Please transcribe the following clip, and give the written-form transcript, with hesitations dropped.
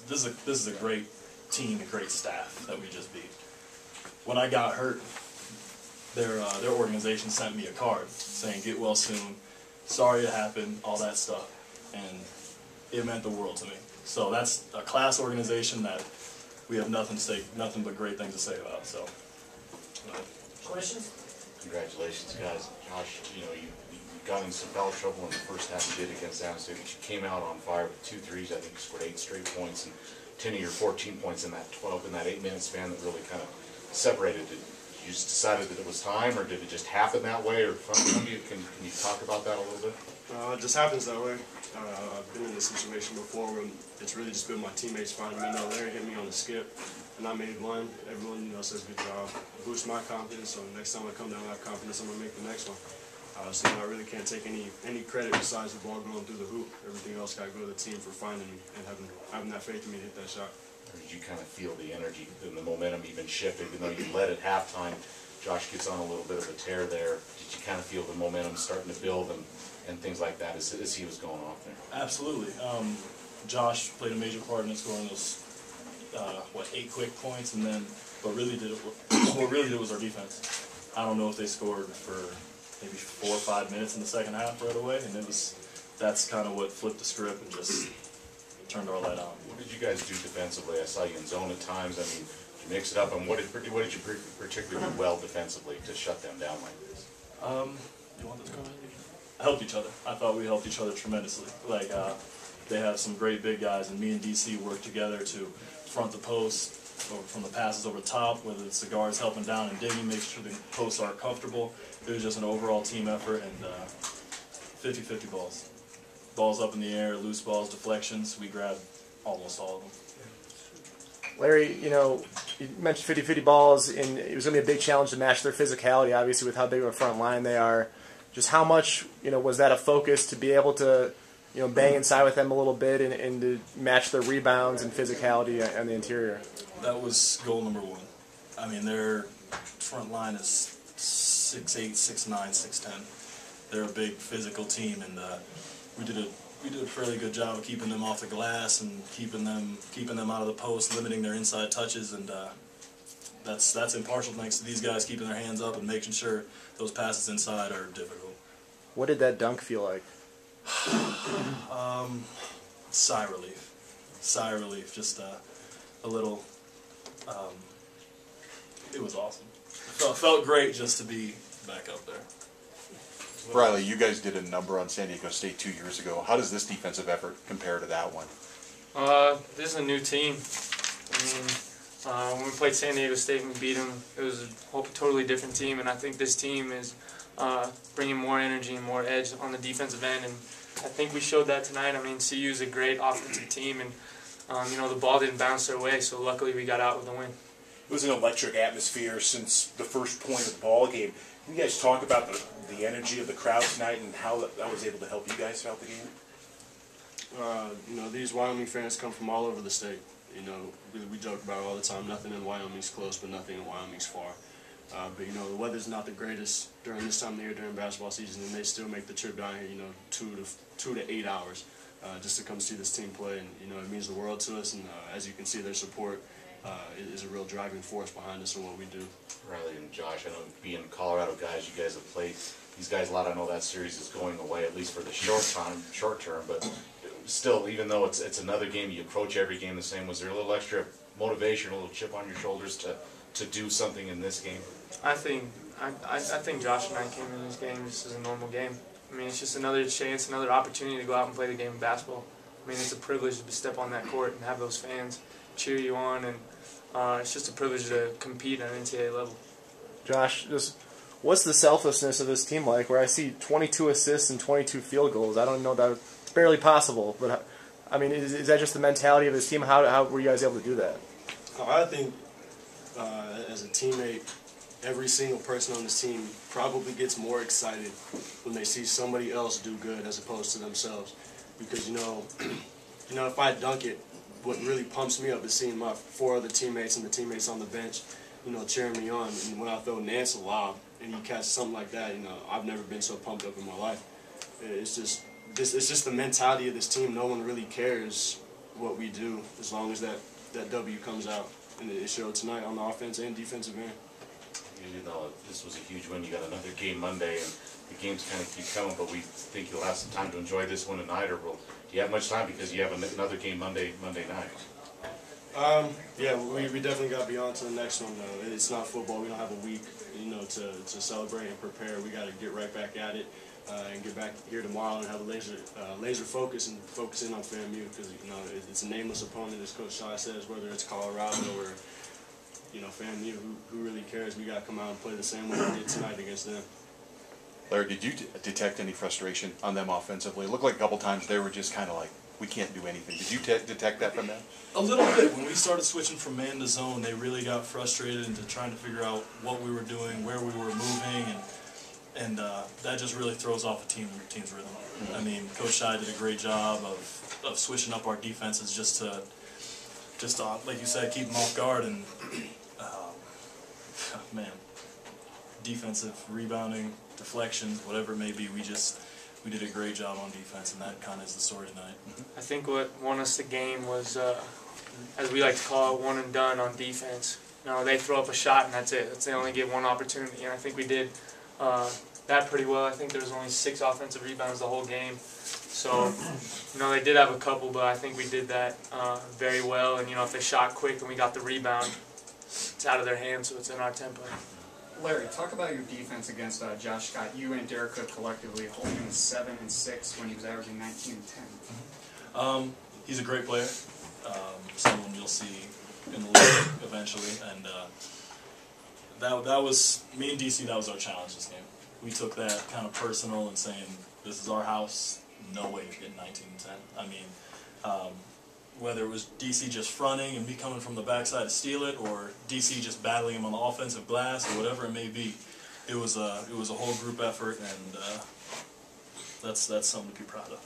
this is a great team, a great staff that we just beat. When I got hurt, their organization sent me a card saying "Get well soon," "Sorry it happened," all that stuff, and it meant the world to me. So that's a class organization that we have nothing but great things to say about. So, questions? Congratulations, guys. Josh, you got in some foul trouble in the first half you did against Nance Jr. You came out on fire with 2 threes. I think you scored 8 straight points and 10 of your 14 points in that 8-minute span that really kind of separated it. You just decided that it was time, or did it just happen that way? Or can you talk about that a little bit? It just happens that way. I've been in this situation before where it's really just been my teammates finding me. Larry hit me on the skip, and I made one. Everyone says good job. It boosts my confidence, so next time I come down, I have confidence I'm going to make the next one. So I really can't take any credit besides the ball going through the hoop. Everything else got to go to the team for finding me and having that faith in me to hit that shot. Or did you kind of feel the energy and the momentum even shift, even though you led at halftime? Josh gets on a little bit of a tear there. Did you kind of feel the momentum starting to build and things like that as he was going off there? Absolutely. Josh played a major part in scoring those 8 quick points, and then what really did it was our defense. I don't know if they scored for maybe 4 or 5 minutes in the second half right away, and that's kind of what flipped the script and just turned our light on. What did you guys do defensively? I saw you in zone at times. I mean, you mix it up, and what did you particularly do well defensively to shut them down like this? You want this? Helped each other. I thought we helped each other tremendously. They have some great big guys, and me and DC worked together to front the post, or from the passes over the top, whether it's the guards helping down and digging, make sure the posts are comfortable. It was just an overall team effort, and 50-50 balls. Balls up in the air, loose balls, deflections, we grabbed almost all of them. Larry, you mentioned 50-50 balls, and it was going to be a big challenge to match their physicality, obviously, with how big of a front line they are. Just how much, was that a focus to be able to, bang inside with them a little bit and to match their rebounds and physicality on the interior? That was goal number 1. I mean, their front line is 6'8", 6'9", 6'10". They're a big physical team, and we did a fairly good job of keeping them off the glass and keeping them out of the post, limiting their inside touches, and that's impartial thanks to these guys keeping their hands up and making sure those passes inside are difficult. What did that dunk feel like? Sigh relief, just a little. It was awesome. Felt great just to be back up there. Riley, you guys did a number on San Diego State 2 years ago. How does this defensive effort compare to that one? This is a new team. I mean, when we played San Diego State and we beat them, it was a totally different team, and I think this team is bringing more energy and more edge on the defensive end, and I think we showed that tonight. I mean, CU is a great offensive team, and the ball didn't bounce their way, so luckily we got out with a win. It was an electric atmosphere since the first point of the ball game. Can you guys talk about the energy of the crowd tonight and how that was able to help you guys throughout the game? These Wyoming fans come from all over the state. We joke about it all the time. Nothing in Wyoming's close, but nothing in Wyoming's far. But the weather's not the greatest during this time of the year during basketball season, and they still make the trip down here. 2 to 8 hours just to come see this team play, and it means the world to us. And as you can see, their support is a real driving force behind us and what we do. Riley and Josh, I know being Colorado guys, you guys have played these guys a lot. I know that series is going away at least for the short term, but still, even though it's another game, you approach every game the same. Was there a little extra motivation, a little chip on your shoulders to do something in this game? I think Josh and I came in this game just as a normal game. I mean, it's just another chance, another opportunity to go out and play the game of basketball. I mean, it's a privilege to step on that court and have those fans cheer you on, and it's just a privilege to compete at an NCAA level. Josh, what's the selflessness of this team like, where I see 22 assists and 22 field goals? I don't know that it's barely possible, but I mean, is that just the mentality of this team? How were you guys able to do that? I think as a teammate, every single person on this team probably gets more excited when they see somebody else do good as opposed to themselves. Because if I dunk it, what really pumps me up is seeing my 4 other teammates and the teammates on the bench, cheering me on. And when I throw Nance a lob and he catches something like that, I've never been so pumped up in my life. It's just the mentality of this team. No one really cares what we do as long as that W comes out. And it showed tonight on the offense and defensive end. You know, this was a huge win. You got another game Monday, and the games kind of keep coming, but we think you'll have some time to enjoy this one tonight, or do you have much time because you have another game Monday night? Yeah, we definitely got beyond to the next one, though. It's not football. We don't have a week, to celebrate and prepare. We got to get right back at it and get back here tomorrow and have a laser focus and focus in on FAMU because, it's a nameless opponent, as Coach Shaw says, whether it's Colorado or, FAMU, who really cares? We got to come out and play the same way we did tonight against them. Larry, did you detect any frustration on them offensively? It looked like a couple times they were just kind of like, we can't do anything. Did you detect that from them? A little bit. When we started switching from man to zone, they really got frustrated into trying to figure out what we were doing, where we were moving, and that just really throws off a team's rhythm. I mean, Coach Shai did a great job of switching up our defenses just to like you said, keep them off guard and man, defensive rebounding, deflections, whatever it may be, we did a great job on defense, and that kind of is the story tonight. I think what won us the game was, as we like to call it, one and done on defense. They throw up a shot and that's it. They only get one opportunity, and I think we did that pretty well. I think there was only 6 offensive rebounds the whole game. So, they did have a couple, but I think we did that very well. And, if they shot quick and we got the rebound, it's out of their hands, so it's in our tempo. Larry, talk about your defense against Josh Scott. You and Derek Cook collectively holding him 7 and 6 when he was averaging 19 and 10. He's a great player. Someone you'll see in the league eventually, and that was me and DC. That was our challenge this game. We took that kind of personal and saying, "This is our house. No way you're getting 19 and 10." I mean, whether it was DC just fronting and me coming from the backside to steal it, or DC just battling him on the offensive glass, or whatever it may be, it was a whole group effort, and that's something to be proud of.